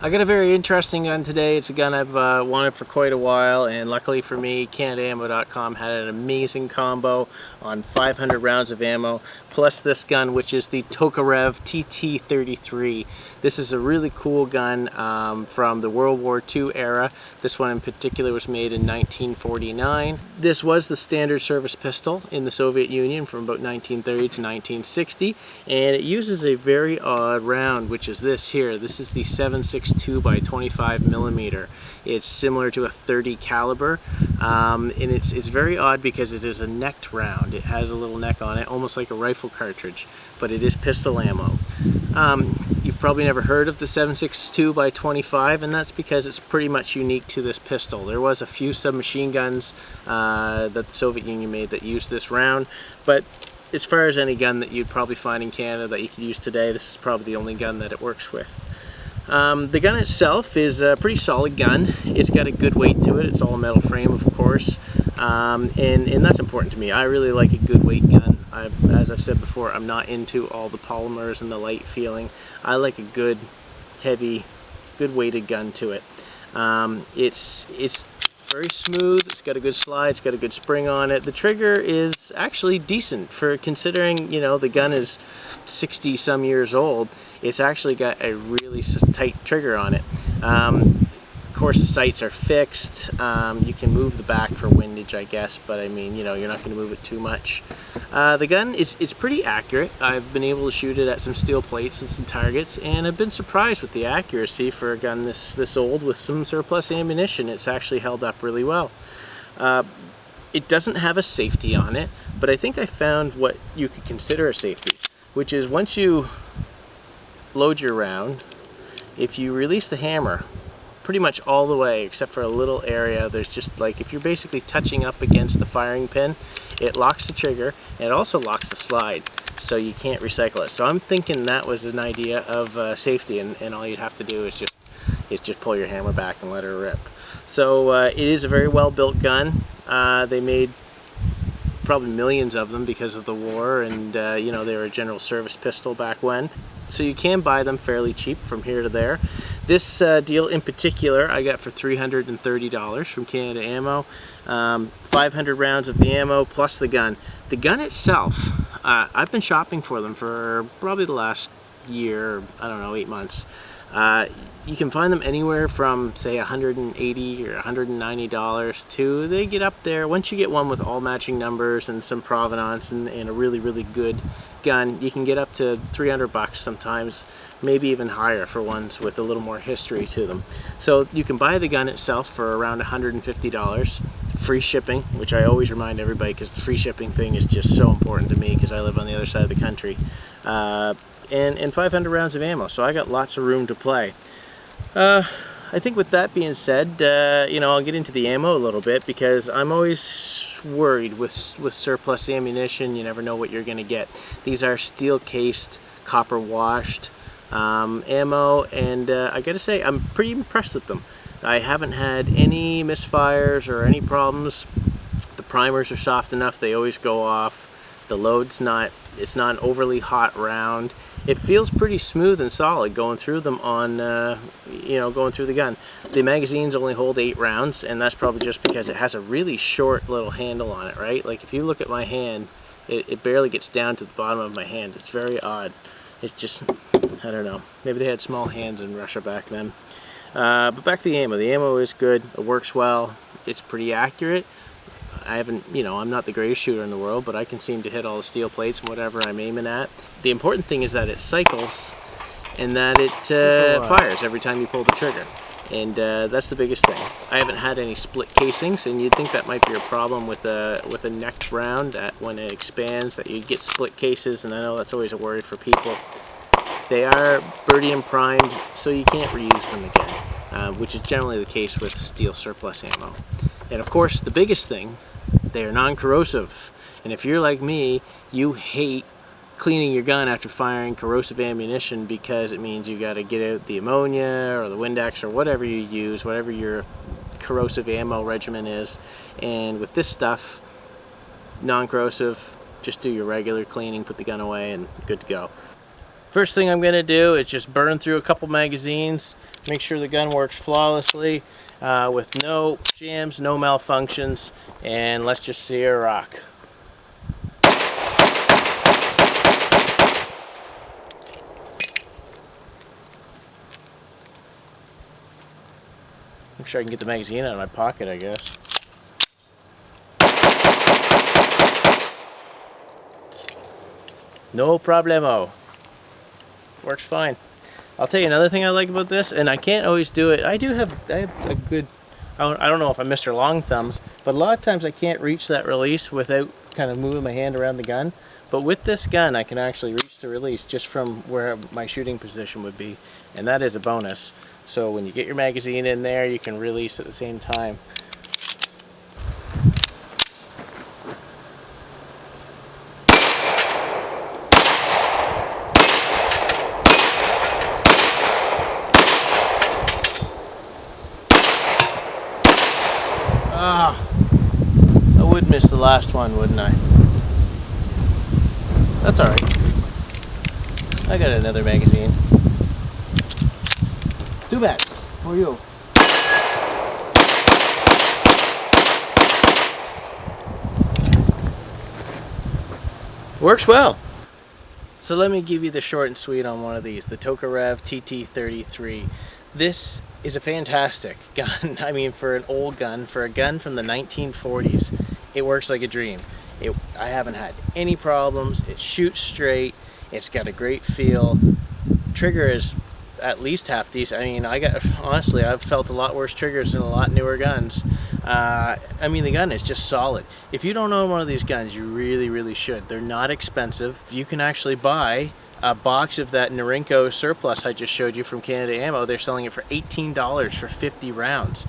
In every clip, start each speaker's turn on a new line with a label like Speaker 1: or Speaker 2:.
Speaker 1: I got a very interesting gun today. It's a gun I've wanted for quite a while, and luckily for me, Canadaammo.com had an amazing combo on 500 rounds of ammo, plus this gun, which is the Tokarev TT33. This is a really cool gun from the World War II era. This one in particular was made in 1949. This was the standard service pistol in the Soviet Union from about 1930 to 1960, and it uses a very odd round, which is this here. This is the 7.62x25mm. It's similar to a .30 caliber, and it's very odd because it is a necked round. It has a little neck on it, almost like a rifle cartridge, but it is pistol ammo. You've probably never heard of the 7.62x25, and that's because it's pretty much unique to this pistol. There was a few submachine guns that the Soviet Union made that used this round, but as far as any gun that you'd probably find in Canada that you could use today, this is probably the only gun that it works with. The gun itself is a pretty solid gun. It's got a good weight to it. It's all metal frame, of course, and that's important to me. I really like a good weight gun. As I've said before, I'm not into all the polymers and the light feeling. I like a good, heavy, good weighted gun to it. It's very smooth. It's got a good slide. It's got a good spring on it. The trigger is actually decent for considering, you know, the gun is 60 some years old. It's actually got a really tight trigger on it. Of course, the sights are fixed. You can move the back for windage, I guess, but I mean, you know, you're not going to move it too much. The gun it's pretty accurate. I've been able to shoot it at some steel plates and some targets, and I've been surprised with the accuracy for a gun this old with some surplus ammunition. It's actually held up really well. It doesn't have a safety on it, but I think I found what you could consider a safety, which is once you load your round, if you release the hammer pretty much all the way except for a little area, there's just like, if you're basically touching up against the firing pin, it locks the trigger, and it also locks the slide, so you can't recycle it. So I'm thinking that was an idea of safety, and all you'd have to do is just pull your hammer back and let her rip. So it is a very well built gun. They made probably millions of them because of the war, and you know, they were a general service pistol back when. So you can buy them fairly cheap from here to there. This deal in particular I got for $330 from Canadaammo. 500 rounds of the ammo plus the gun. The gun itself, I've been shopping for them for probably the last year, I don't know, 8 months. You can find them anywhere from, say, $180 or $190 to, they get up there. Once you get one with all matching numbers and some provenance and a really, really good gun, you can get up to 300 bucks sometimes, maybe even higher for ones with a little more history to them. So you can buy the gun itself for around $150, free shipping, which I always remind everybody because the free shipping thing is just so important to me because I live on the other side of the country. And 500 rounds of ammo, so I got lots of room to play. I think with that being said, you know, I'll get into the ammo a little bit because I'm always worried with surplus ammunition. You never know what you're going to get. These are steel cased, copper washed ammo, and I gotta say I'm pretty impressed with them. I haven't had any misfires or any problems. The primers are soft enough, they always go off. The load's it's not an overly hot round. It feels pretty smooth and solid going through them on, you know, going through the gun. The magazines only hold 8 rounds, and that's probably just because it has a really short little handle on it, right? Like if you look at my hand, it barely gets down to the bottom of my hand. It's very odd. It's just, I don't know. Maybe they had small hands in Russia back then. But back to the ammo. The ammo is good. It works well. It's pretty accurate. I haven't, you know, I'm not the greatest shooter in the world, but I can seem to hit all the steel plates and whatever I'm aiming at. The important thing is that it cycles and that it fires every time you pull the trigger. And that's the biggest thing. I haven't had any split casings, and you'd think that might be a problem with a necked round, that when it expands that you'd get split cases, and I know that's always a worry for people. They are Birdium primed, so you can't reuse them again, which is generally the case with steel surplus ammo. And of course, the biggest thing, they are non-corrosive. And if you're like me, you hate cleaning your gun after firing corrosive ammunition because it means you got to get out the ammonia or the Windex or whatever you use, whatever your corrosive ammo regimen is. And with this stuff, non-corrosive, just do your regular cleaning, put the gun away, and good to go. First thing I'm going to do is just burn through a couple magazines, make sure the gun works flawlessly with no jams, no malfunctions, and let's just see her rock. Make sure I can get the magazine out of my pocket, I guess. No problemo. Works fine. I'll tell you another thing I like about this, and I can't always do it. I have a good, I don't know if I'm Mr. Long Thumbs, but a lot of times I can't reach that release without kind of moving my hand around the gun. But with this gun, I can actually reach the release just from where my shooting position would be, and that is a bonus. So when you get your magazine in there, you can release at the same time. Ah, I would miss the last one, wouldn't I? That's alright. I got another magazine. Too bad. For you. Works well. So let me give you the short and sweet on one of these, the Tokarev TT33. This is a fantastic gun. I mean, for an old gun, for a gun from the 1940s, it works like a dream. I haven't had any problems. It shoots straight. It's got a great feel. Trigger is at least half decent. I mean, honestly, I've felt a lot worse triggers in a lot newer guns. I mean, the gun is just solid. If you don't own one of these guns, you really, really should. They're not expensive. You can actually buy a box of that Norinco surplus I just showed you from Canadaammo. They're selling it for $18 for 50 rounds.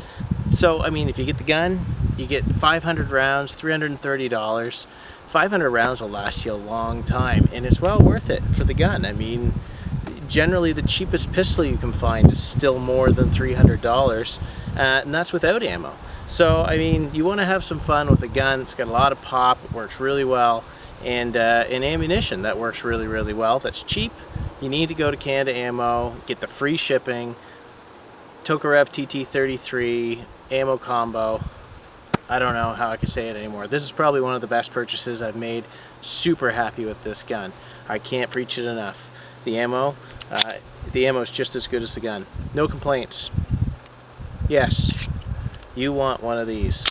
Speaker 1: So, I mean, if you get the gun, you get 500 rounds, $330. 500 rounds will last you a long time, and it's well worth it for the gun. I mean, generally the cheapest pistol you can find is still more than $300, and that's without ammo. So, I mean, you want to have some fun with a gun. It's got a lot of pop, it works really well, and ammunition that works really, really well. That's cheap. You need to go to Canadaammo, get the free shipping, Tokarev TT33, ammo combo. I don't know how I can say it anymore. This is probably one of the best purchases I've made. Super happy with this gun. I can't preach it enough. The ammo is just as good as the gun. No complaints. Yes, you want one of these.